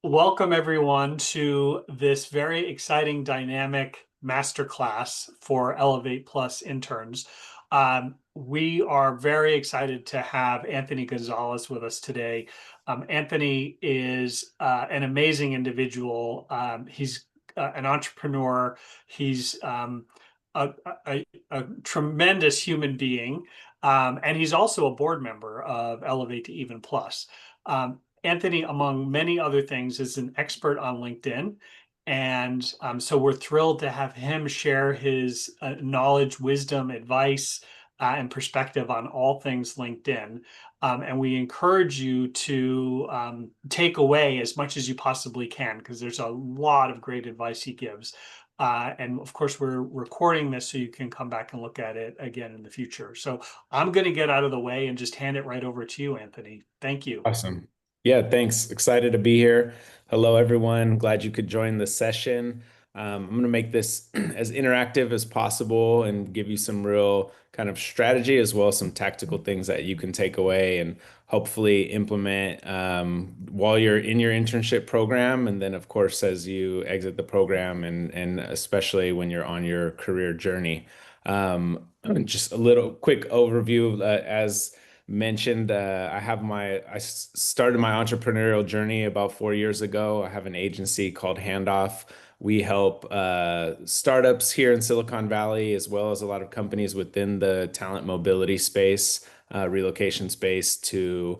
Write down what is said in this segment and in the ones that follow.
Welcome, everyone, to this very exciting, dynamic masterclass for Elevate Plus interns. We are very excited to have Anthony Gonzalez with us today. Anthony is an amazing individual. He's an entrepreneur. He's a, a tremendous human being, and he's also a board member of Elevate to Even Plus. Anthony, among many other things, is an expert on LinkedIn. And so we're thrilled to have him share his knowledge, wisdom, advice, and perspective on all things LinkedIn. And we encourage you to take away as much as you possibly can, because there's a lot of great advice he gives. And of course, we're recording this so you can come back and look at it again in the future. So I'm going to get out of the way and just hand it right over to you, Anthony. Thank you. Awesome. Yeah, thanks. Excited to be here. Hello, everyone. Glad you could join the session. I'm going to make this as interactive as possible and give you some real kind of strategy as well as some tactical things that you can take away and hopefully implement while you're in your internship program. And then, of course, as you exit the program and especially when you're on your career journey. Just a little quick overview as mentioned, I started my entrepreneurial journey about 4 years ago. I have an agency called Handoff. We help startups here in Silicon Valley, as well as a lot of companies within the talent mobility space, relocation space, to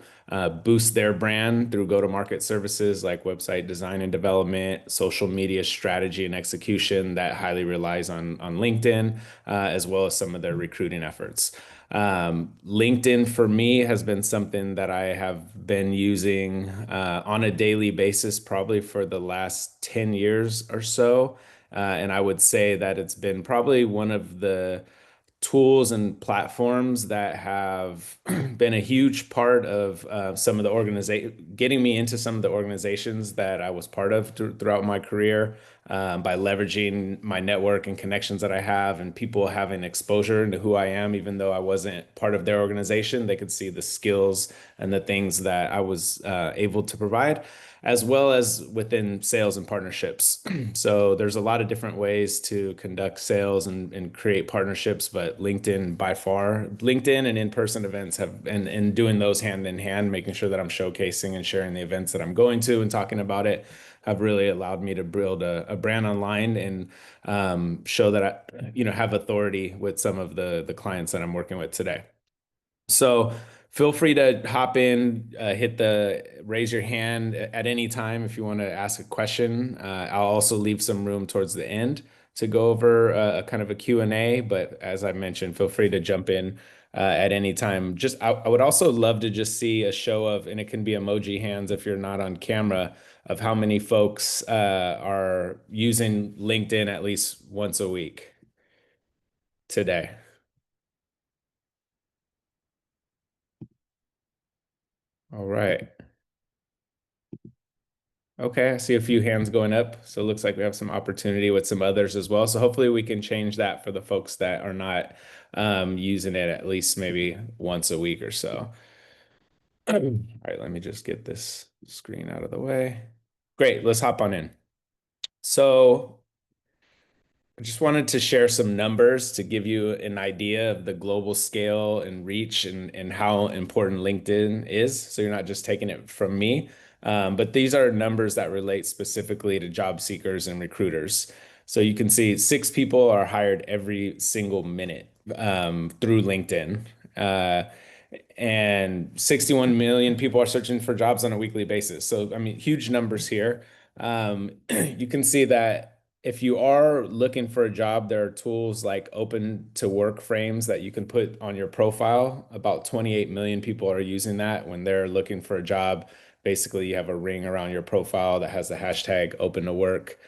boost their brand through go-to-market services like website design and development, social media strategy and execution that highly relies on LinkedIn, as well as some of their recruiting efforts. LinkedIn for me has been something that I have been using on a daily basis probably for the last 10 years or so. And I would say that it's been probably one of the tools and platforms that have been a huge part of some of the organization, getting me into some of the organizations that I was part of throughout my career, by leveraging my network and connections that I have, and people having exposure into who I am, even though I wasn't part of their organization. They could see the skills and the things that I was able to provide, as well as within sales and partnerships. So there's a lot of different ways to conduct sales and create partnerships, but LinkedIn by far, LinkedIn and in-person events and doing those hand in hand, making sure that I'm showcasing and sharing the events that I'm going to and talking about it, have really allowed me to build a brand online and show that have authority with some of the clients that I'm working with today. So feel free to hop in, hit the raise your hand at any time if you want to ask a question. I'll also leave some room towards the end to go over a kind of a Q&A, but as I mentioned, feel free to jump in at any time. I would also love to just see a show of, and it can be emoji hands if you're not on camera, of how many folks are using LinkedIn at least once a week today. All right. Okay, I see a few hands going up. So it looks like we have some opportunity with some others as well. So hopefully we can change that for the folks that are not using it at least maybe once a week or so. All right, let me just get this screen out of the way. Great, let's hop on in. So I just wanted to share some numbers to give you an idea of the global scale and reach and how important LinkedIn is. So you're not just taking it from me. But these are numbers that relate specifically to job seekers and recruiters. So you can see 6 people are hired every single minute through LinkedIn. Uh, and 61 million people are searching for jobs on a weekly basis. So, I mean, huge numbers here. You can see that if you are looking for a job, there are tools like open to work frames that you can put on your profile. About 28 million people are using that when they're looking for a job. Basically, you have a ring around your profile that has the hashtag open to work.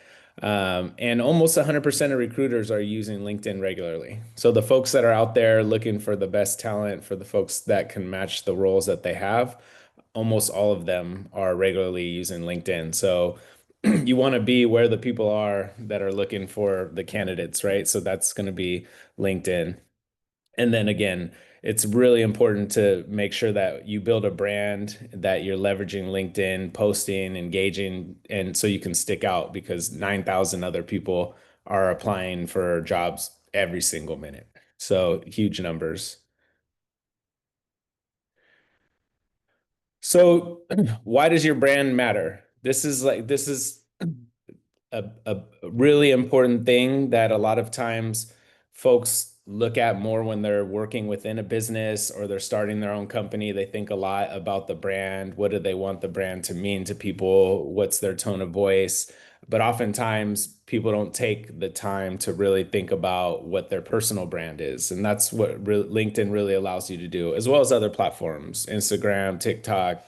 And almost 100% of recruiters are using LinkedIn regularly. So the folks that are out there looking for the best talent, for the folks that can match the roles that they have, almost all of them are regularly using LinkedIn. So you want to be where the people are that are looking for the candidates, right? So that's going to be LinkedIn. And then again, it's really important to make sure that you build a brand, that you're leveraging LinkedIn, posting, engaging, and so you can stick out because 9,000 other people are applying for jobs every single minute. So huge numbers. So why does your brand matter? This is a really important thing that a lot of times folks look at more when they're working within a business or they're starting their own company. They think a lot about the brand. What do they want the brand to mean to people? What's their tone of voice? But oftentimes people don't take the time to really think about what their personal brand is. And that's what LinkedIn really allows you to do, as well as other platforms, Instagram, TikTok,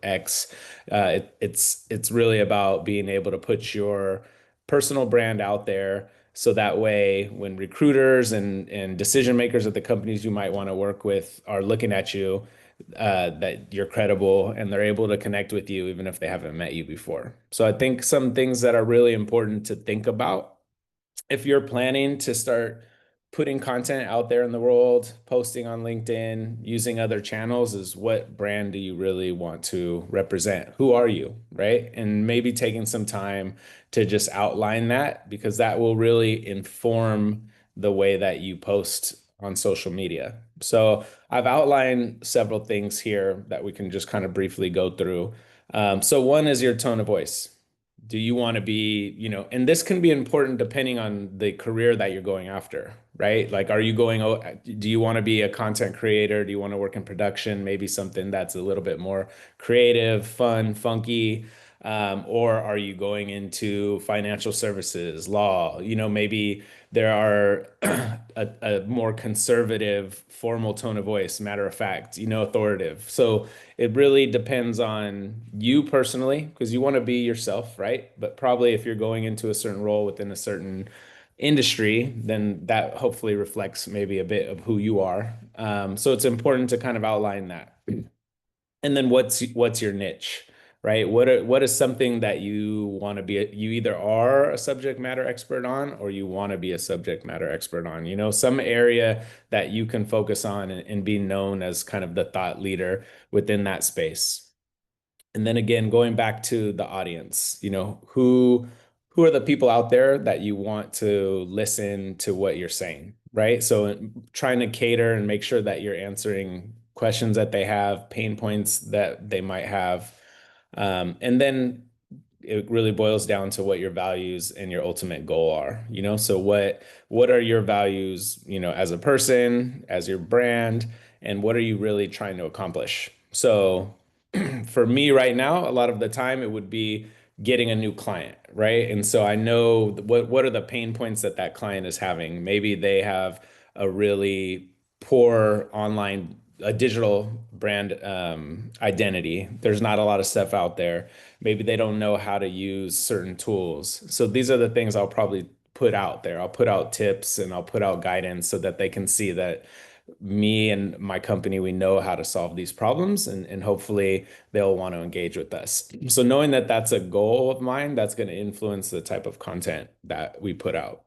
X. It's really about being able to put your personal brand out there so that way when recruiters and decision makers at the companies you might want to work with are looking at you, that you're credible and they're able to connect with you even if they haven't met you before. So I think some things that are really important to think about if you're planning to start putting content out there in the world, posting on LinkedIn, using other channels, is what brand do you really want to represent? Who are you, right? And maybe taking some time to just outline that because that will really inform the way that you post on social media. So I've outlined several things here that we can just kind of briefly go through. So one is your tone of voice. Do you want to be, and this can be important depending on the career that you're going after, right? Like, are you going, oh, do you want to be a content creator? Do you want to work in production? Maybe something that's a little bit more creative, fun, funky. Or are you going into financial services, law? Maybe there are a more conservative, formal tone of voice, matter of fact, authoritative. So it really depends on you personally, because you want to be yourself, right? But probably if you're going into a certain role within a certain industry, then that hopefully reflects maybe a bit of who you are. So it's important to kind of outline that. And then what's your niche, right? What is something that you want to be, you either are a subject matter expert on or you want to be a subject matter expert on, some area that you can focus on and be known as kind of the thought leader within that space. And then again, going back to the audience, who are the people out there that you want to listen to what you're saying, right? So trying to cater and make sure that you're answering questions that they have, pain points that they might have. And then it really boils down to what your values and your ultimate goal are, so what are your values, as a person, as your brand, and what are you really trying to accomplish? So for me right now, a lot of the time it would be getting a new client, right? And so I know what are the pain points that that client is having. Maybe they have a really poor online, a digital brand identity. There's not a lot of stuff out there. Maybe they don't know how to use certain tools. So these are the things I'll probably put out there. I'll put out tips and I'll put out guidance so that they can see that me and my company, we know how to solve these problems and hopefully they'll want to engage with us. So knowing that that's a goal of mine, that's going to influence the type of content that we put out.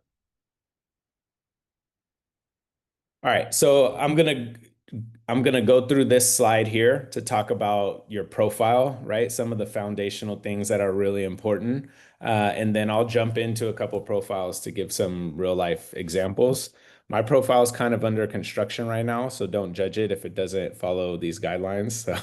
All right, so I'm gonna go through this slide here to talk about your profile, right? Some of the foundational things that are really important. And then I'll jump into a couple profiles to give some real life examples. My profile is kind of under construction right now, so don't judge it if it doesn't follow these guidelines. So,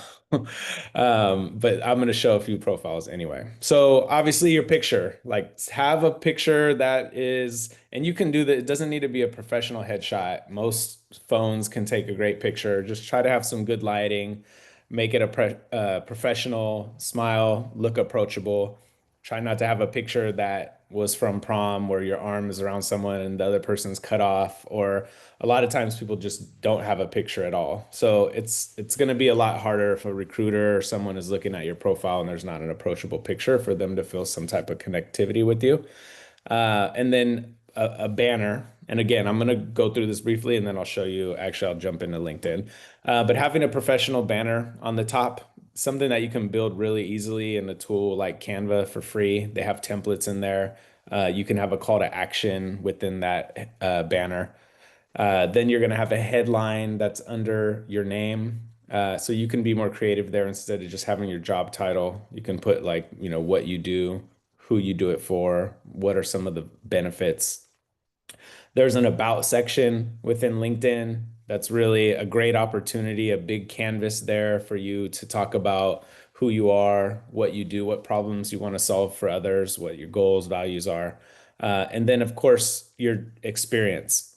but I'm going to show a few profiles anyway. So obviously your picture, like have a picture that is, and you can do that. It doesn't need to be a professional headshot. Most phones can take a great picture. Just try to have some good lighting, make it a professional smile, look approachable. Try not to have a picture that was from prom where your arm is around someone and the other person's cut off, or a lot of times people just don't have a picture at all. So it's going to be a lot harder if a recruiter or someone is looking at your profile and there's not an approachable picture for them to feel some type of connectivity with you. And then a banner. And again, I'm going to go through this briefly and then I'll show you. Actually, I'll jump into LinkedIn. But having a professional banner on the top, something that you can build really easily in a tool like Canva for free. They have templates in there. You can have a call to action within that banner. Then you're going to have a headline that's under your name. So you can be more creative there instead of just having your job title. You can put like, what you do, who you do it for, what are some of the benefits. There's an about section within LinkedIn. That's really a great opportunity, a big canvas there for you to talk about who you are, what you do, what problems you want to solve for others, what your goals, values are. And then, of course, your experience.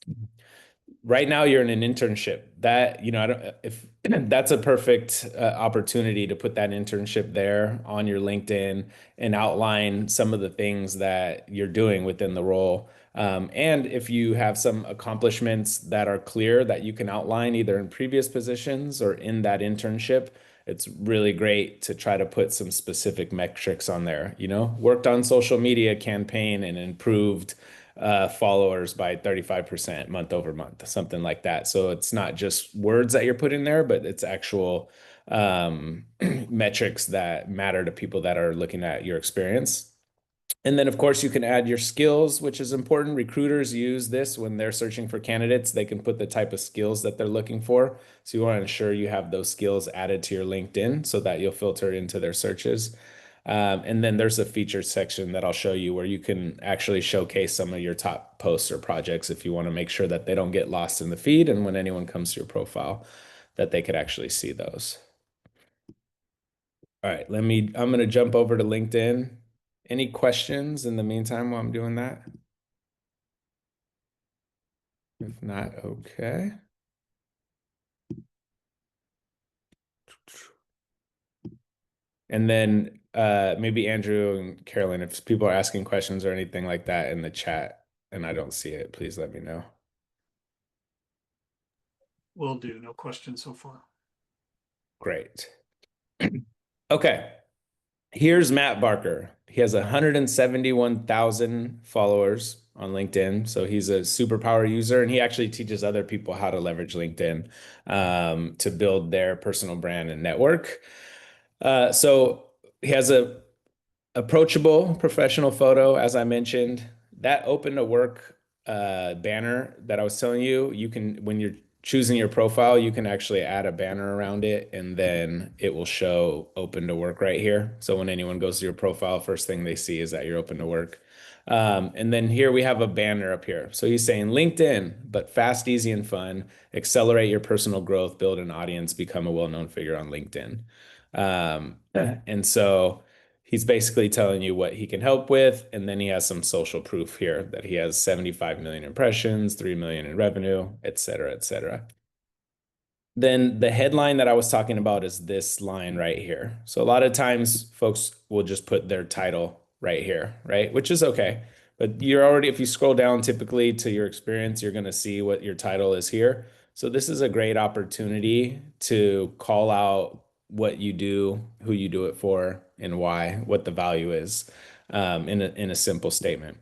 Right now you're in an internship that, I don't, if that's a perfect opportunity to put that internship there on your LinkedIn and outline some of the things that you're doing within the role. And if you have some accomplishments that are clear that you can outline either in previous positions or in that internship, it's really great to try to put some specific metrics on there. Worked on social media campaign and improved followers by 35% month over month, something like that. So it's not just words that you're putting there, but it's actual metrics that matter to people that are looking at your experience. And then, of course, you can add your skills, which is important. Recruiters use this when they're searching for candidates. They can put the type of skills that they're looking for. So you want to ensure you have those skills added to your LinkedIn so that you'll filter into their searches. And then there's a features section that I'll show you where you can actually showcase some of your top posts or projects if you want to make sure that they don't get lost in the feed. And when anyone comes to your profile, that they could actually see those. All right, I'm going to jump over to LinkedIn. Any questions in the meantime while I'm doing that? If not, okay. And then maybe Andrew and Carolyn, if people are asking questions or anything like that in the chat and I don't see it, please let me know. Will do. No questions so far. Great. Okay. Here's Matt Barker. He has 171,000 followers on LinkedIn. So he's a superpower user and he actually teaches other people how to leverage LinkedIn to build their personal brand and network. So he has a approachable professional photo, as I mentioned. That open to work banner that I was telling you, when you're choosing your profile, you can actually add a banner around it and then it will show open to work right here. So when anyone goes to your profile, first thing they see is that you're open to work. And then here we have a banner up here. So he's saying LinkedIn, but fast, easy, and fun. Accelerate your personal growth, build an audience, become a well-known figure on LinkedIn. And so he's basically telling you what he can help with. And then he has some social proof here that he has 75 million impressions, 3 million in revenue, et cetera, et cetera. Then the headline that I was talking about is this line right here. So a lot of times folks will just put their title right here, right? Which is okay. But if you scroll down typically to your experience, you're going to see what your title is here. So this is a great opportunity to call out what you do, who you do it for, and why, what the value is in a simple statement.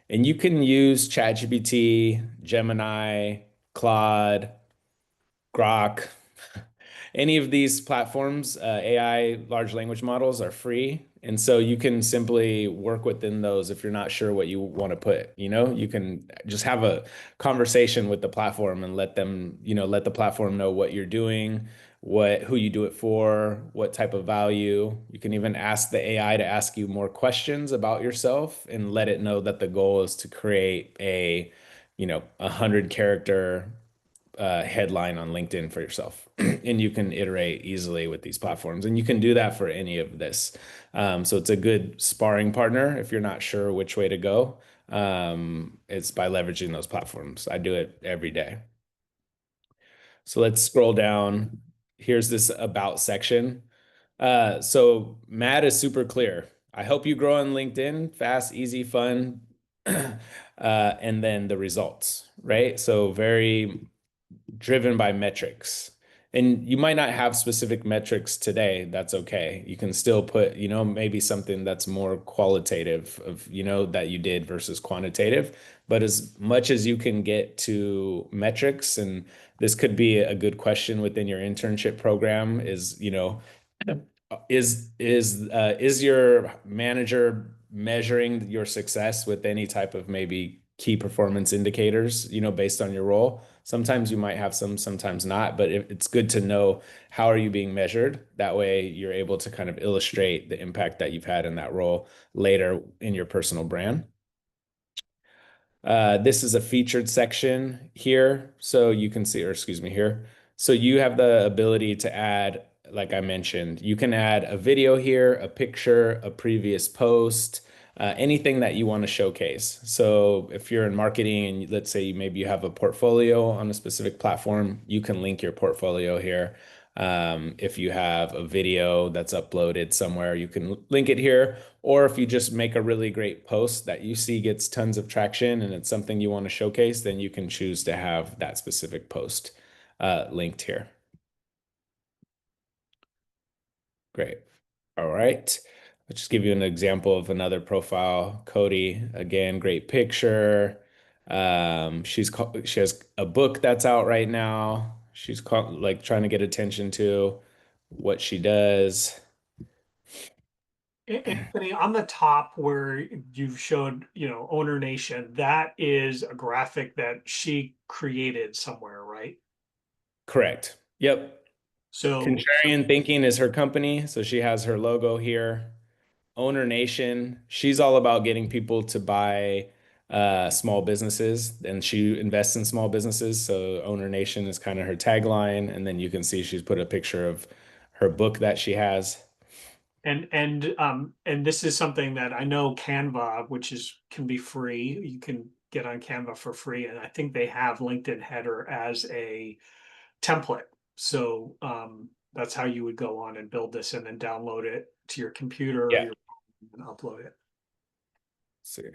And you can use ChatGPT, Gemini, Claude, Grok, any of these platforms, AI large language models are free. And so you can simply work within those if you're not sure what you want to put. You can just have a conversation with the platform and let the platform know what you're doing, who you do it for, what type of value. You can even ask the AI to ask you more questions about yourself and let it know that the goal is to create a 100-character headline on LinkedIn for yourself. And you can iterate easily with these platforms. And you can do that for any of this. So it's a good sparring partner if you're not sure which way to go. It's by leveraging those platforms. I do it every day. So let's scroll down. Here's this about section. So Matt is super clear. I hope you grow on LinkedIn, fast, easy, fun, and then the results, right? So very driven by metrics. And you might not have specific metrics today. That's okay. You can still put, maybe something that's more qualitative of, that you did versus quantitative. But as much as you can get to metrics, and this could be a good question within your internship program is, is your manager measuring your success with any type of maybe key performance indicators, based on your role. Sometimes you might have some, sometimes not, but it's good to know how are you being measured. That way you're able to kind of illustrate the impact that you've had in that role later in your personal brand. This is a featured section here. So you can see, or excuse me, here. So you have the ability to add, like I mentioned, you can add a video here, a picture, a previous post, anything that you want to showcase. So if you're in marketing and let's say maybe you have a portfolio on a specific platform, you can link your portfolio here. If you have a video that's uploaded somewhere, you can link it here. Or if you just make a really great post that you see gets tons of traction and it's something you want to showcase, then you can choose to have that specific post linked here. Great. All right. Let's just give you an example of another profile. Cody, again, great picture. She has a book that's out right now. She's like trying to get attention to what she does. Anthony, on the top where you've showed, Owner Nation, that is a graphic that she created somewhere, right? Correct. Yep. So Contrarian Thinking is her company, so she has her logo here. Owner Nation, she's all about getting people to buy small businesses, and she invests in small businesses. So Owner Nation is kind of her tagline, and then you can see she's put a picture of her book that she has. and this is something that I know Canva, which is can be free. You can get on Canva for free, and I think they have LinkedIn header as a template. So that's how you would go on and build this, and then download it to your computer or Yeah. your phone and upload it. Let's see.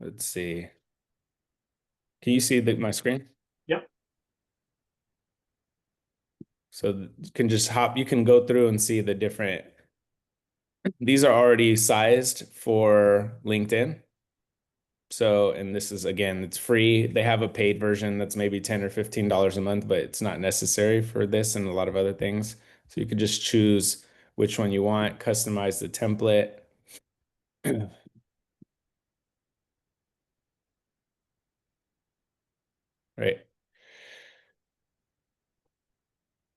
Let's see. Can you see my screen? Yep. So you can just you can go through and see the different, these are already sized for LinkedIn. So, and this is again, it's free. They have a paid version that's maybe 10 or $15 a month, but it's not necessary for this and a lot of other things. So you could just choose which one you want, customize the template. Right.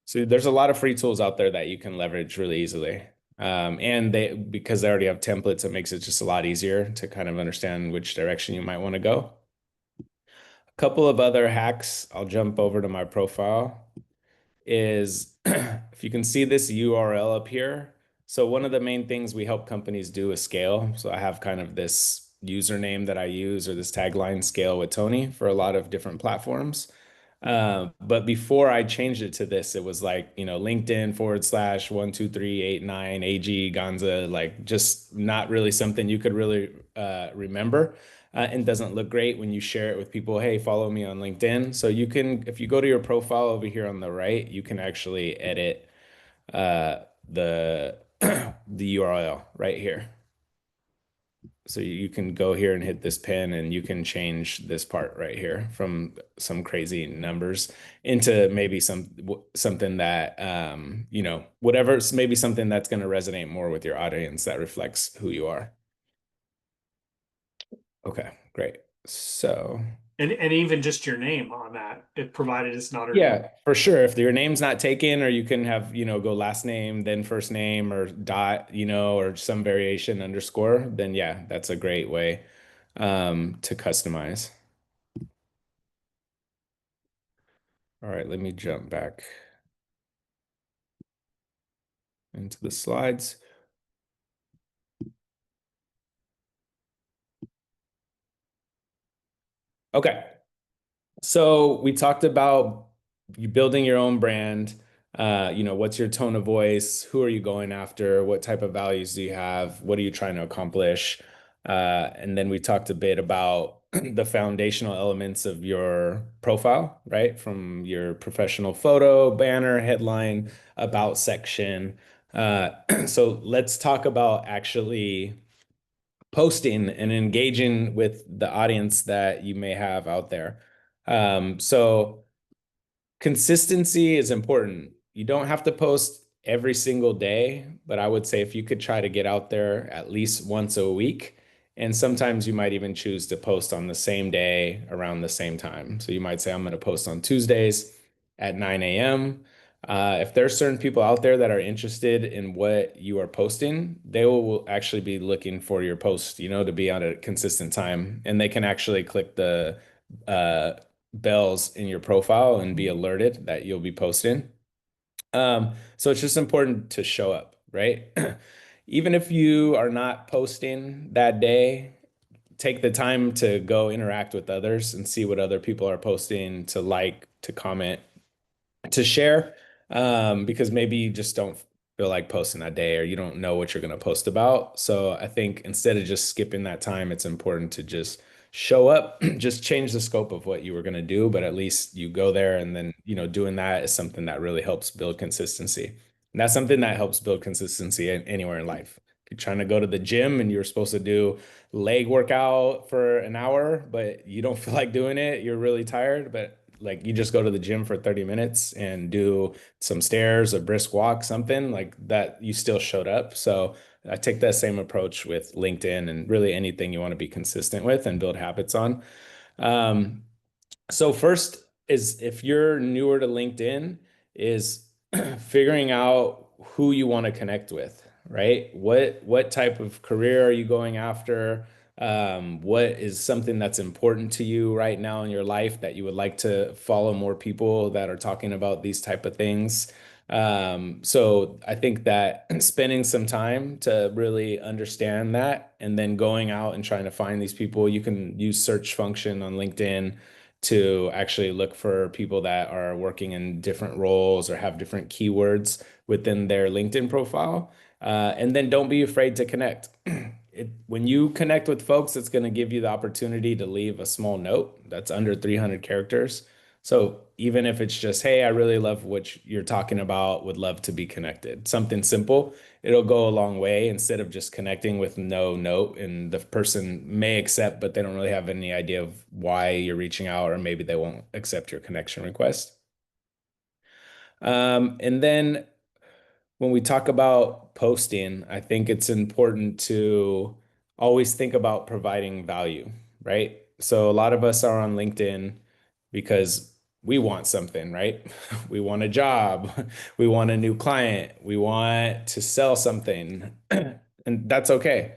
So there's a lot of free tools out there that you can leverage really easily. And because they already have templates, it makes it just a lot easier to kind of understand which direction you might want to go. A couple of other hacks, I'll jump over to my profile, is if you can see this URL up here. So one of the main things we help companies do is scale. So I have kind of this username that I use or this tagline, scale with Tony, for a lot of different platforms. But before I changed it to this, it was like, LinkedIn /12389 AG Gonza, like just not really something you could really remember. And doesn't look great when you share it with people. Hey, follow me on LinkedIn. So you can, if you go to your profile over here on the right, you can actually edit the the URL right here. So you can go here and hit this pen and you can change this part right here from some crazy numbers into maybe something that whatever, it's maybe something that's going to resonate more with your audience that reflects who you are. Okay, great. So And even just your name on that, it provided it's not a yeah, for sure. If your name's not taken, or you can have, go last name, then first name, or dot, or some variation underscore, then yeah, that's a great way to customize. All right, let me jump back into the slides. Okay. So we talked about you building your own brand. What's your tone of voice? Who are you going after? What type of values do you have? What are you trying to accomplish? And then we talked a bit about the foundational elements of your profile, right? From your professional photo, banner, headline, about section. So let's talk about actually posting and engaging with the audience that you may have out there. So consistency is important. You don't have to post every single day, but I would say if you could try to get out there at least once a week, and sometimes you might even choose to post on the same day around the same time. So you might say, I'm going to post on Tuesdays at 9 a.m. If there's certain people out there that are interested in what you are posting, they will actually be looking for your post, to be on a consistent time. And they can actually click the uh, bells in your profile and be alerted that you'll be posting. So it's just important to show up, right? Even if you are not posting that day, take the time to go interact with others and see what other people are posting, to like, to comment, to share, because maybe you just don't feel like posting that day or you don't know what you're going to post about. So I think instead of just skipping that time, it's important to just show up, just change the scope of what you were going to do, but at least you go there. And then, doing that is something that really helps build consistency. And that's something that helps build consistency anywhere in life. You're trying to go to the gym and you're supposed to do leg workout for an hour, but you don't feel like doing it. You're really tired, but like you just go to the gym for 30 minutes and do some stairs, a brisk walk, something like that, you still showed up. So I take that same approach with LinkedIn and really anything you want to be consistent with and build habits on. Um, so first is, if you're newer to LinkedIn, is figuring out who you want to connect with, right? What type of career are you going after? What is something that's important to you right now in your life that you would like to follow more people that are talking about these type of things? So I think that spending some time to really understand that and then going out and trying to find these people, you can use search function on LinkedIn to actually look for people that are working in different roles or have different keywords within their LinkedIn profile. And then don't be afraid to connect. When you connect with folks, it's going to give you the opportunity to leave a small note that's under 300 characters. So even if it's just, hey, I really love what you're talking about, would love to be connected, something simple, it'll go a long way instead of just connecting with no note. And the person may accept, but they don't really have any idea of why you're reaching out, or maybe they won't accept your connection request. And then when we talk about posting, I think it's important to always think about providing value, right? So a lot of us are on LinkedIn because we want something, right? We want a job, we want a new client, we want to sell something, and that's okay.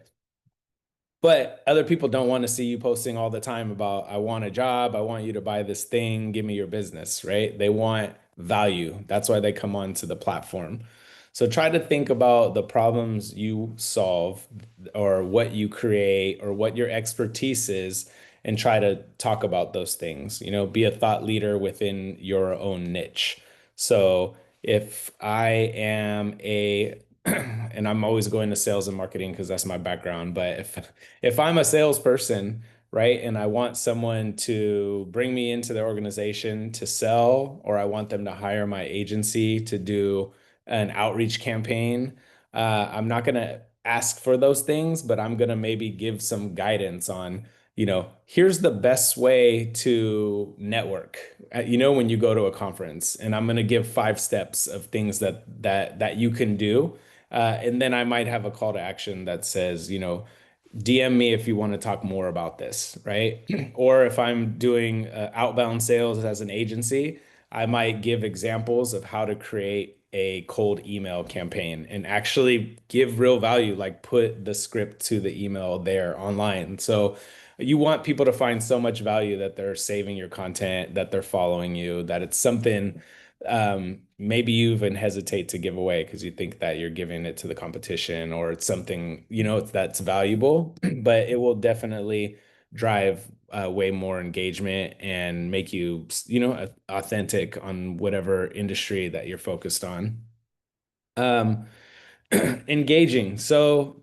But other people don't want to see you posting all the time about, I want a job, I want you to buy this thing, give me your business, right? They want value. That's why they come onto the platform. So try to think about the problems you solve or what you create or what your expertise is, and try to talk about those things. Be a thought leader within your own niche. So if I am a and I'm always going to sales and marketing because that's my background, but if I'm a salesperson, right, and I want someone to bring me into their organization to sell, or I want them to hire my agency to do an outreach campaign, I'm not going to ask for those things, but I'm going to maybe give some guidance on, here's the best way to network. When you go to a conference, and I'm going to give 5 steps of things that you can do. And then I might have a call to action that says, DM me if you want to talk more about this, right? Or if I'm doing outbound sales as an agency, I might give examples of how to create a cold email campaign and actually give real value, like put the script to the email there online. So you want people to find so much value that they're saving your content, that they're following you, that it's something maybe you even hesitate to give away because you think that you're giving it to the competition, or it's something, that's valuable, but it will definitely drive way more engagement and make you, authentic on whatever industry that you're focused on. Um, Engaging. So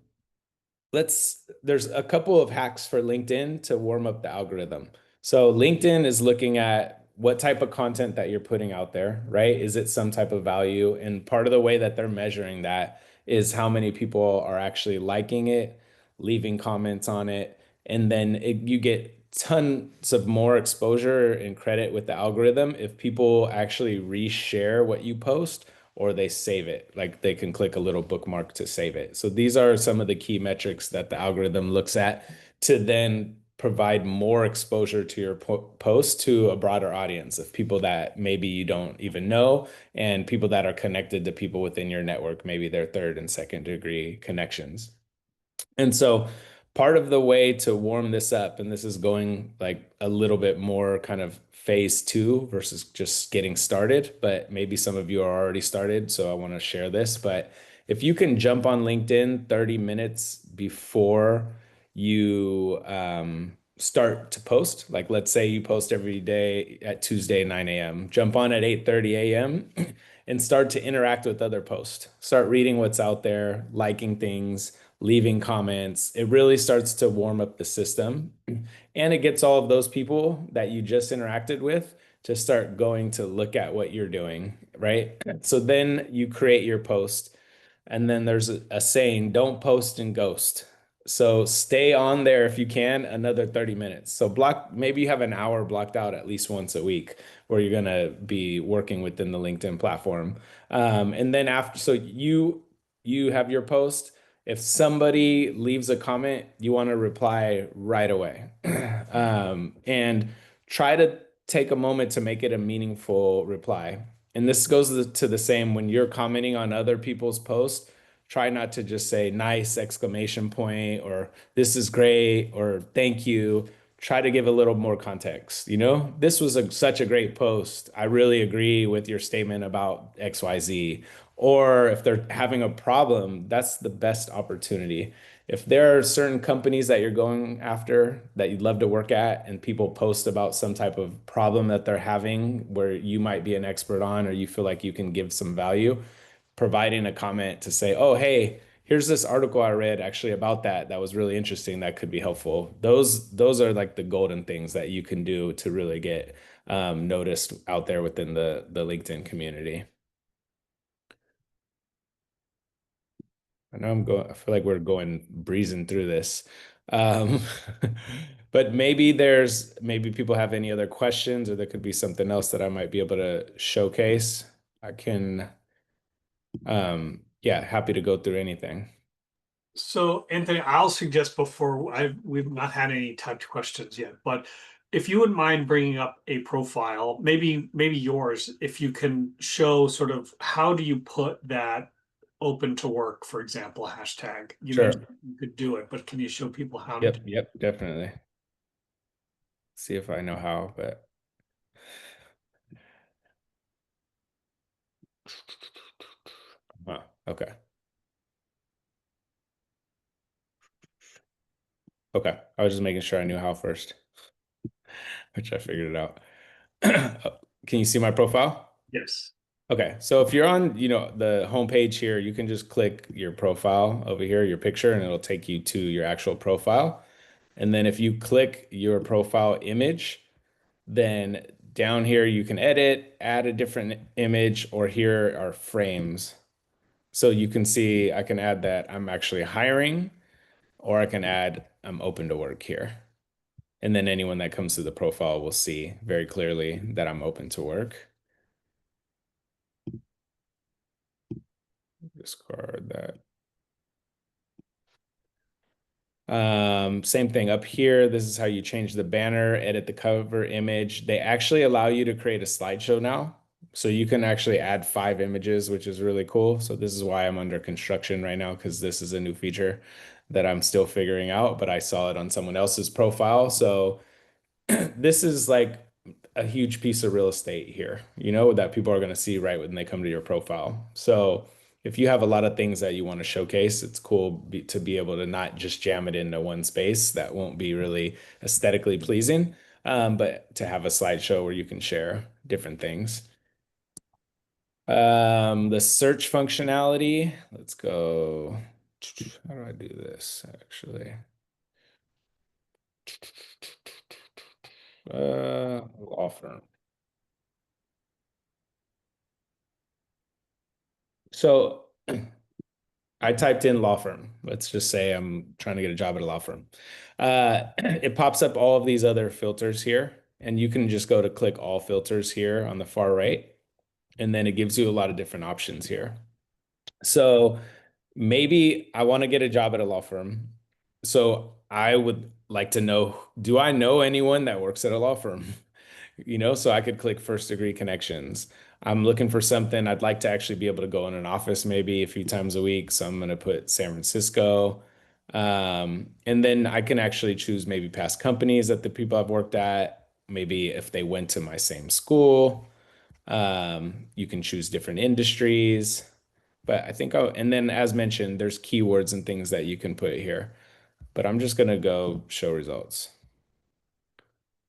there's a couple of hacks for LinkedIn to warm up the algorithm. So LinkedIn is looking at what type of content that you're putting out there, right? Is it some type of value? And part of the way that they're measuring that is how many people are actually liking it, leaving comments on it, and then you get tons of more exposure and credit with the algorithm if people actually reshare what you post, or they save it. Like they can click a little bookmark to save it. So these are some of the key metrics that the algorithm looks at to then provide more exposure to your post to a broader audience of people that maybe you don't even know and people that are connected to people within your network, maybe their third and second degree connections. And so part of the way to warm this up, and this is going like a little bit more kind of phase two versus just getting started, but maybe some of you are already started, so I want to share this. But if you can jump on LinkedIn 30 minutes before you start to post, like let's say you post every day at Tuesday 9 a.m., jump on at 8:30 a.m. and start to interact with other posts. Start reading what's out there, liking things, leaving comments. It really starts to warm up the system. And it gets all of those people that you just interacted with to start going to look at what you're doing, right? So then you create your post. And then there's a saying, don't post and ghost. So stay on there if you can another 30 minutes. So maybe you have an hour blocked out at least once a week where you're going to be working within the LinkedIn platform. And then after, so you have your post. If somebody leaves a comment, you want to reply right away. And try to take a moment to make it a meaningful reply. And this goes to the same when you're commenting on other people's posts. Try not to just say nice exclamation point or this is great or thank you. Try to give a little more context. You know, this was such a great post. I really agree with your statement about XYZ. Or if they're having a problem, that's the best opportunity. If there are certain companies that you're going after that you'd love to work at, and people post about some type of problem that they're having where you might be an expert on, or you feel like you can give some value, providing a comment to say, oh, hey, here's this article I read actually about that was really interesting that could be helpful. Those are like the golden things that you can do to really get noticed out there within the LinkedIn community. I know I feel like we're going breezing through this. Um, but maybe people have any other questions, or there could be something else that I might be able to showcase. I can, yeah, happy to go through anything. So, Anthony, I'll suggest before we've not had any typed questions yet, but if you wouldn't mind bringing up a profile, maybe yours, if you can show sort of how do you put that open to work, for example, hashtag. You mentioned Sure. you could do it, but can you show people how to do Yep, yep, definitely. See if I know how, but okay. Okay. I was just making sure I knew how first, which I figured it out. Can you see my profile? Yes. Okay, so if you're on, the homepage here, you can just click your profile over here, your picture, and it'll take you to your actual profile. And then if you click your profile image, then down here you can edit, add a different image, or here are frames. So you can see I can add that I'm actually hiring, or I can add I'm open to work here. And then anyone that comes to the profile will see very clearly that I'm open to work. Discard that. Same thing up here. This is how you change the banner, edit the cover image. They actually allow you to create a slideshow now. So you can actually add 5 images, which is really cool. So this is why I'm under construction right now, because this is a new feature that I'm still figuring out, but I saw it on someone else's profile. So this is like a huge piece of real estate here, that people are going to see right when they come to your profile. So if you have a lot of things that you want to showcase, it's cool to be able to not just jam it into one space that won't be really aesthetically pleasing, but to have a slideshow where you can share different things. The search functionality, let's go. How do I do this actually? Law firm. So I typed in law firm. Let's just say I'm trying to get a job at a law firm. It pops up all of these other filters here, and you can just go to click all filters here on the far right. and then it gives you a lot of different options here. So maybe I want to get a job at a law firm. So I would like to know, do I know anyone that works at a law firm? So I could click first degree connections. I'm looking for something. I'd like to actually be able to go in an office maybe a few times a week. So I'm going to put San Francisco. And then I can actually choose maybe past companies that the people I've worked at, maybe if they went to my same school. You can choose different industries. But I think, and then as mentioned, there's keywords and things that you can put here. But I'm just going to go show results.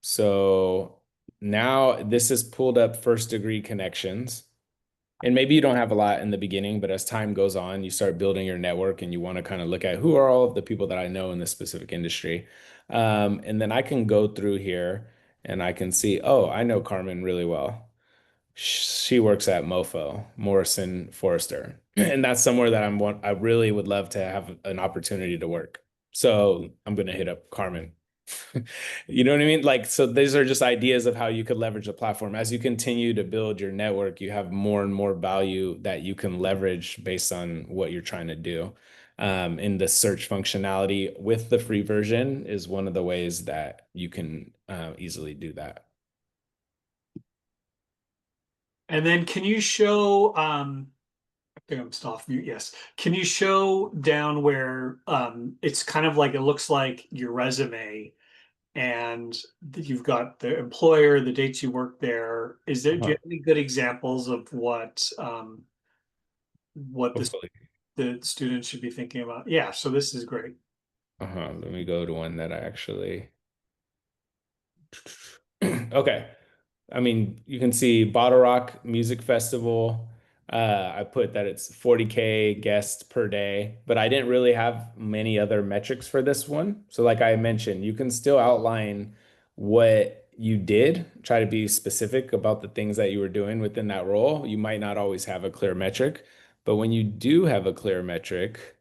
So now this has pulled up first degree connections. And maybe you don't have a lot in the beginning, but as time goes on, you start building your network and you want to kind of look at who are all of the people that I know in this specific industry. And then I can go through here and I can see, oh, I know Carmen really well. She works at Mofo, Morrison Forrester. And that's somewhere that I really would love to have an opportunity to work. So I'm gonna hit up Carmen. You know what I mean? Like, so these are just ideas of how you could leverage the platform. As you continue to build your network, you have more and more value that you can leverage based on what you're trying to do. In the search functionality with the free version is one of the ways that you can easily do that. And then can you show, I think I'm still off mute. Yes. Can you show down where it's kind of like it looks like your resume and you've got the employer, the dates you worked there. Do you Uh-huh. have any good examples of what Hopefully. the students should be thinking about? Yeah, so this is great. Let me go to one that I actually. Okay. I mean, you can see Bottle Rock Music Festival. I put that it's 40K guests per day, but I didn't really have many other metrics for this one. So, like I mentioned, you can still outline what you did, try to be specific about the things that you were doing within that role. You might not always have a clear metric, but when you do have a clear metric,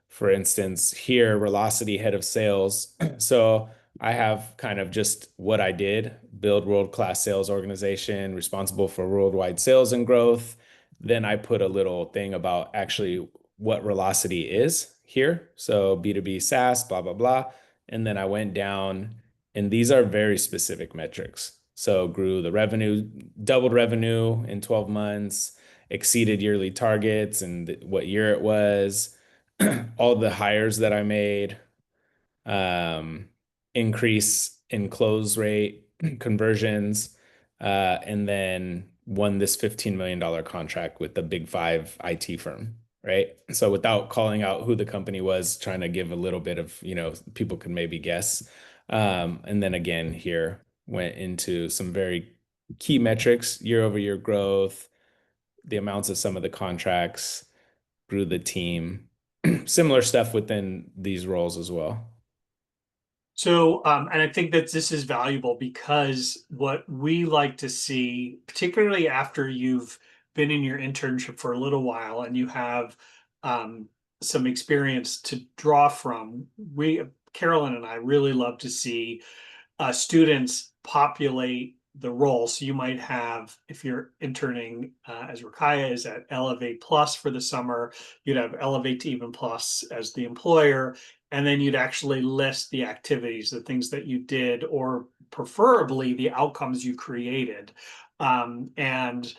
for instance, here, velocity head of sales. So I have kind of just what I did, build world-class sales organization responsible for worldwide sales and growth. Then I put a little thing about actually what velocity is here. So B2B SaaS, blah, blah, blah. And then I went down, and these are very specific metrics. So grew the revenue, doubled revenue in 12 months, exceeded yearly targets and what year it was, all the hires that I made, um, increase in close rate, conversions, and then won this $15 million contract with the big five IT firm, right? So without calling out who the company was, trying to give a little bit of, people could maybe guess. And then again, here went into some very key metrics, year over year growth, the amounts of some of the contracts, grew the team. Similar stuff within these roles as well. So, and I think that this is valuable because what we like to see, particularly after you've been in your internship for a little while and you have um, some experience to draw from, Carolyn and I really love to see students populate the role. So you might have, if you're interning as Rakaya is at Elevate Plus for the summer, you'd have Elevate to Even Plus as the employer, and then you'd actually list the activities, the things that you did, or preferably the outcomes you created. And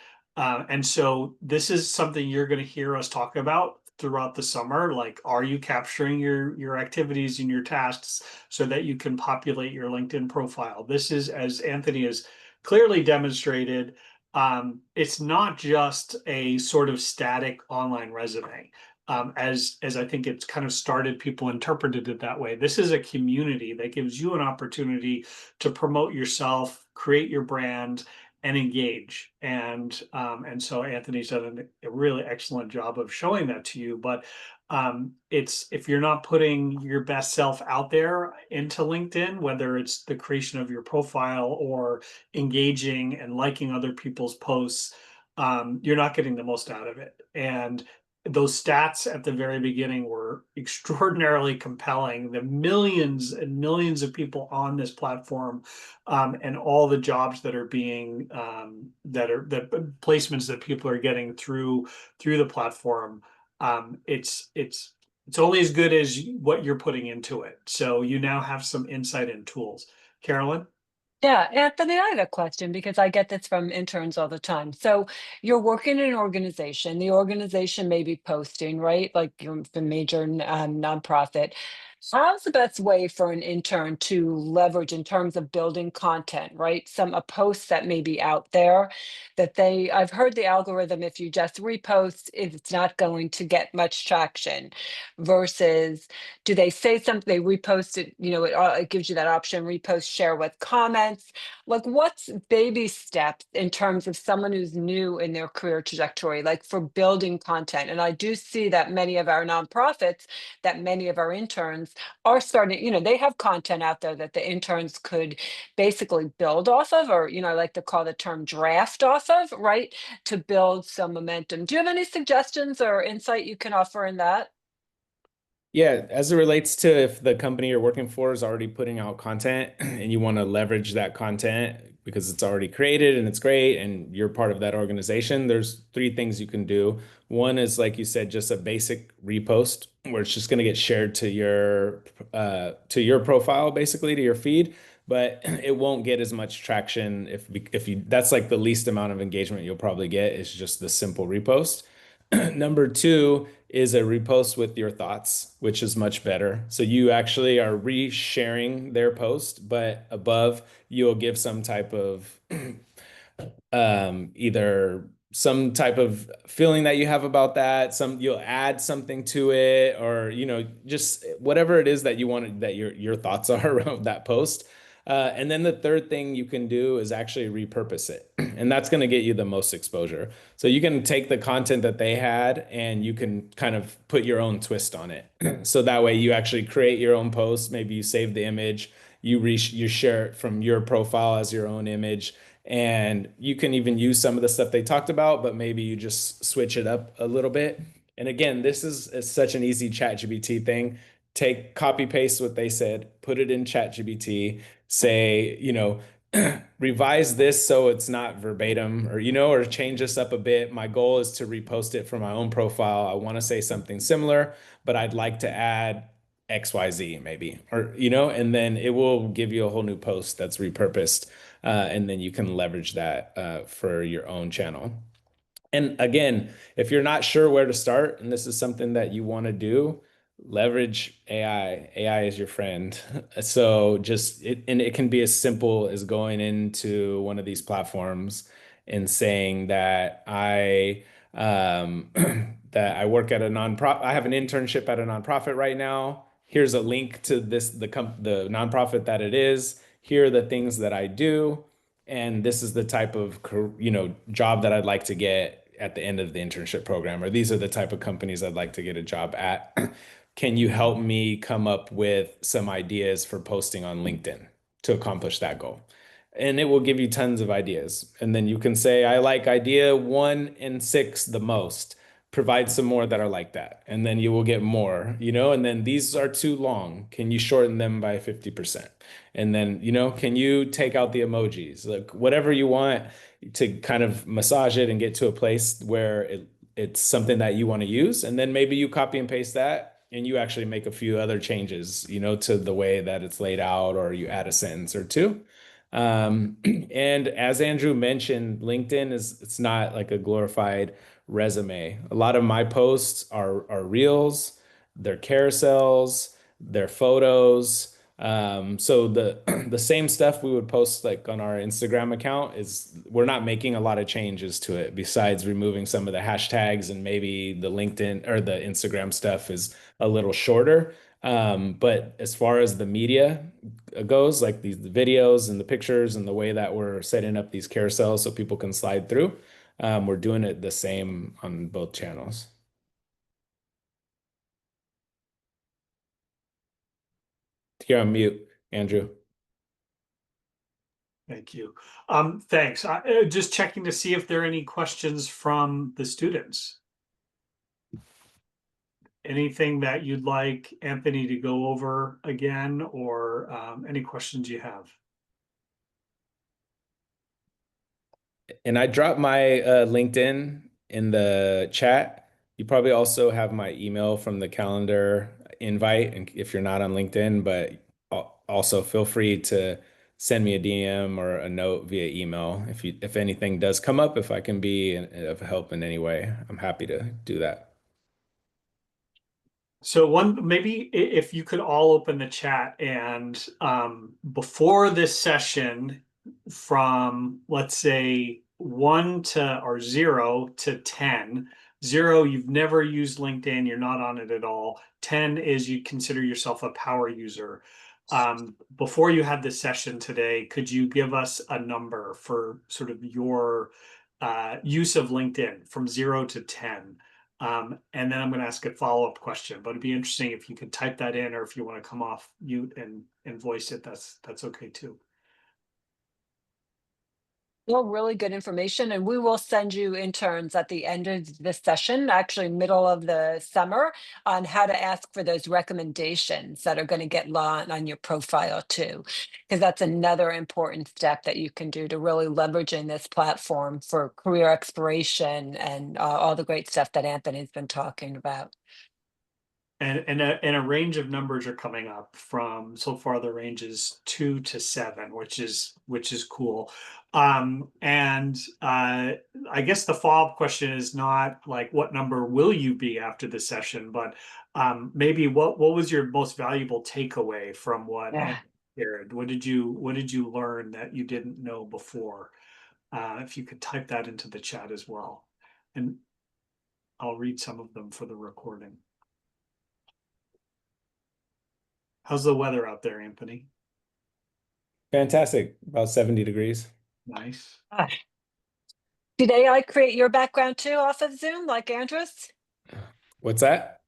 so this is something you're going to hear us talk about throughout the summer. Like, are you capturing your activities and your tasks so that you can populate your LinkedIn profile? This is, as Anthony has clearly demonstrated, it's not just a sort of static online resume. As I think it's kind of started, people interpreted it that way. This is a community that gives you an opportunity to promote yourself, create your brand, and engage. And so Anthony's done a really excellent job of showing that to you. But it's if you're not putting your best self out there into LinkedIn, whether it's the creation of your profile or engaging and liking other people's posts, you're not getting the most out of it. And those stats at the very beginning were extraordinarily compelling. The millions and millions of people on this platform, and all the jobs that are being that placements that people are getting through the platform. It's only as good as what you're putting into it. So you now have some insight and tools. Carolyn? Yeah, Anthony, I had a question because I get this from interns all the time. So you're working in an organization, the organization may be posting, right? Like you're the major nonprofit. How's the best way for an intern to leverage in terms of building content, right? A post that may be out there that I've heard the algorithm, if you just repost, it's not going to get much traction versus do they say something, they repost it, it gives you that option, repost, share with comments. Like what's baby steps in terms of someone who's new in their career trajectory, like for building content? And I do see that many of our nonprofits, that many of our interns are starting, they have content out there that the interns could basically build off of, or, I like to call the term draft off of, right? To build some momentum. Do you have any suggestions or insight you can offer in that? Yeah, as it relates to if the company you're working for is already putting out content and you want to leverage that content because it's already created and it's great and you're part of that organization, there's three things you can do. One is, like you said, just a basic repost where it's just going to get shared to your profile, basically to your feed, but it won't get as much traction if you that's like the least amount of engagement you'll probably get is just the simple repost. Number two is a repost with your thoughts, which is much better. So you actually are re-sharing their post, but above you'll give some type of either some type of feeling that you have about that, you'll add something to it, or just whatever it is that you want that your thoughts are around that post. And then the third thing you can do is actually repurpose it. And that's going to get you the most exposure. So you can take the content that they had and you can kind of put your own twist on it. So that way you actually create your own post. Maybe you save the image, you share it from your profile as your own image. And you can even use some of the stuff they talked about, but maybe you just switch it up a little bit. And again, this is such an easy ChatGPT thing. Take copy paste what they said, put it in ChatGPT, say, revise this so it's not verbatim, or change this up a bit. My goal is to repost it from my own profile. I want to say something similar, but I'd like to add XYZ maybe, and then it will give you a whole new post that's repurposed. And then you can leverage that for your own channel. And again, if you're not sure where to start, and this is something that you want to do, leverage AI. AI is your friend. So and it can be as simple as going into one of these platforms and saying that that I work at a nonprofit. I have an internship at a nonprofit right now. Here's a link to the nonprofit that it is. Here are the things that I do, and this is the type of job that I'd like to get at the end of the internship program, or these are the type of companies I'd like to get a job at. Can you help me come up with some ideas for posting on LinkedIn to accomplish that goal? And it will give you tons of ideas. And then you can say, I like idea 1 and 6 the most. Provide some more that are like that. And then you will get more, and then these are too long. Can you shorten them by 50%? And then, can you take out the emojis? Like whatever you want to kind of massage it and get to a place where it's something that you want to use. And then maybe you copy and paste that and you actually make a few other changes, to the way that it's laid out, or you add a sentence or two. And as Andrew mentioned, LinkedIn it's not like a glorified resume. A lot of my posts are reels, they're carousels, they're photos. So the the same stuff we would post like on our Instagram account is we're not making a lot of changes to it besides removing some of the hashtags, and maybe the LinkedIn or the Instagram stuff is a little shorter. But as far as the media goes, like the videos and the pictures and the way that we're setting up these carousels so people can slide through, we're doing it the same on both channels. You're on mute, Andrew. Thank you. Thanks. Just checking to see if there are any questions from the students. anything that you'd like Anthony to go over again, or any questions you have? And I dropped my LinkedIn in the chat. You probably also have my email from the calendar invite, and if you're not on LinkedIn, but also feel free to send me a DM or a note via email if anything does come up, if I can be of help in any way. I'm happy to do that. So maybe if you could all open the chat, and before this session, from let's say 1 to or 0 to 10. 0, you've never used LinkedIn, you're not on it at all. 10 is you consider yourself a power user. Before you had this session today, could you give us a number for sort of your use of LinkedIn from 0 to 10? And then I'm going to ask a follow-up question, but it'd be interesting if you could type that in, or if you want to come off mute and voice it, that's okay too. Well, really good information, and we will send you interns at the end of this session, actually middle of the summer, on how to ask for those recommendations that are going to get on your profile too, because that's another important step that you can do to really leveraging this platform for career exploration and all the great stuff that Anthony's been talking about. And a range of numbers are coming up from, so far the range is 2 to 7, which is cool. And I guess the follow-up question is not like what number will you be after the session, but maybe what was your most valuable takeaway from what Andy Yeah. shared? What did you learn that you didn't know before? If you could type that into the chat as well, and I'll read some of them for the recording. How's the weather out there, Anthony? Fantastic. About 70 degrees. Nice. Ah. Did AI create your background too off of Zoom, like Andrew's? What's that?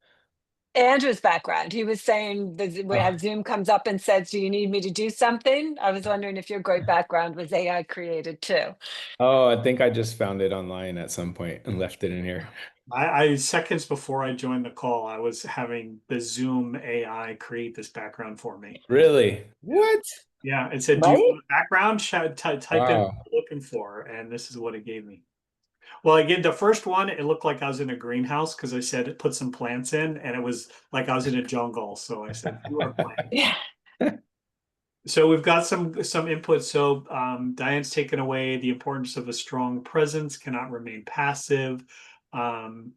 Andrew's background. He was saying we Oh, have Zoom comes up and says, "Do you need me to do something?" I was wondering if your great background was AI created too. oh, I think I just found it online at some point and left it in here. I seconds before I joined the call, I was having the Zoom AI create this background for me. Really? Yeah. What? Yeah. It said, "Do you Right? want a background?" Type in what Wow. you're looking for, and this is what it gave me. Well, again, the first one, it looked like I was in a greenhouse because I said put some plants in, and it was like I was in a jungle. So I said, "You are plants." Yeah. So we've got some input. So Diane's taken away the importance of a strong presence, cannot remain passive. Um,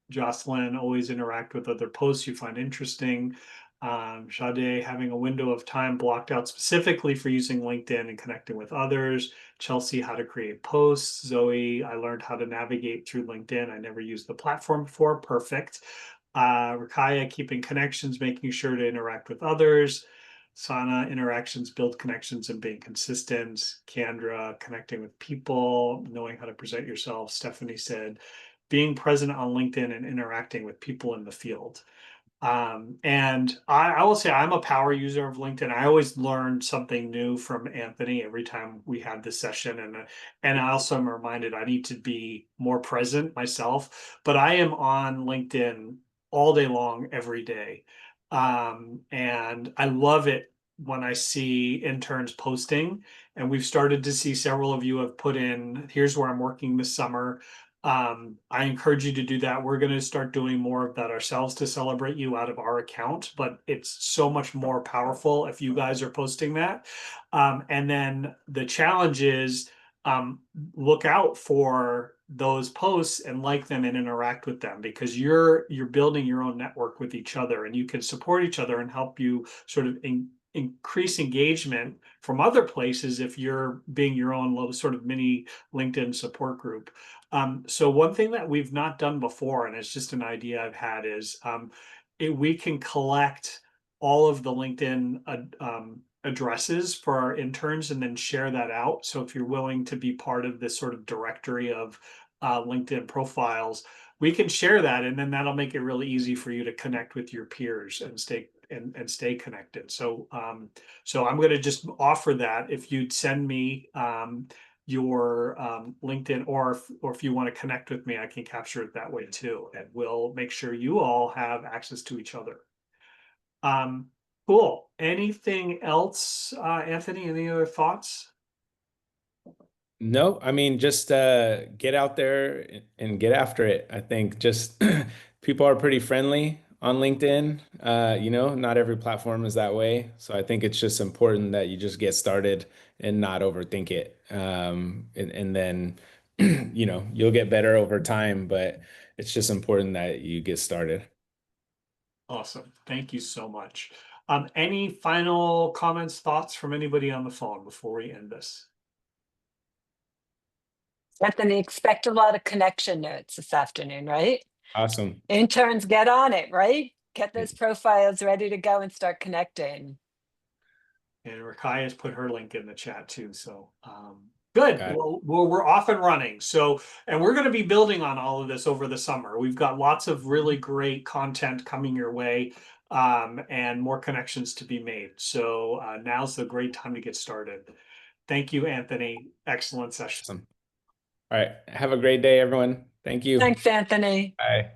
Jocelyn, always interact with other posts you find interesting. Sade, having a window of time blocked out specifically for using LinkedIn and connecting with others. Chelsea, how to create posts. Zoe, I learned how to navigate through LinkedIn. I never used the platform before. Perfect. Rakaya, keeping connections, making sure to interact with others. Sana, interactions, build connections, and being consistent. Kendra, connecting with people, knowing how to present yourself. Stephanie said, being present on LinkedIn and interacting with people in the field. And I will say I'm a power user of LinkedIn. I always learn something new from Anthony every time we had this session, and I also am reminded I need to be more present myself. But I am on LinkedIn all day long, every day, and I love it when I see interns posting. And we've started to see several of you have put in, "Here's where I'm working this summer." I encourage you to do that. We're going to start doing more of that ourselves to celebrate you out of our account, but it's so much more powerful if you guys are posting that. And then the challenge is um, look out for those posts and like them and interact with them, because you're building your own network with each other, and you can support each other and help you sort of increase engagement from other places if you're being your own little sort of mini LinkedIn support group. So one thing that we've not done before, and it's just an idea I've had, is we can collect all of the LinkedIn addresses for our interns and then share that out. So if you're willing to be part of this sort of directory of LinkedIn profiles, we can share that, and then that'll make it really easy for you to connect with your peers and stay connected. So so I'm going to just offer that if you'd send me your LinkedIn, or if you want to connect with me, I can capture it that way too, and we'll make sure you all have access to each other. Cool. Anything else, Anthony? Any other thoughts? No, I mean, just get out there and get after it. I think just people are pretty friendly on LinkedIn. Not every platform is that way. So I think it's just important that you just get started and not overthink it. And then, you'll get better over time, but it's just important that you get started. Awesome. Thank you so much. Any final comments, thoughts from anybody on the phone before we end this? Anthony, expect a lot of connection notes this afternoon, right? Awesome. Interns, get on it, right? Get those profiles ready to go and start connecting. And Rakai has put her link in the chat too. So good. Got it. Well, we're off and running. So, and we're going to be building on all of this over the summer. We've got lots of really great content coming your way, and more connections to be made. So now's the great time to get started. Thank you, Anthony. Excellent session. Awesome. All right. Have a great day, everyone. Thank you. Thanks, Anthony. Bye.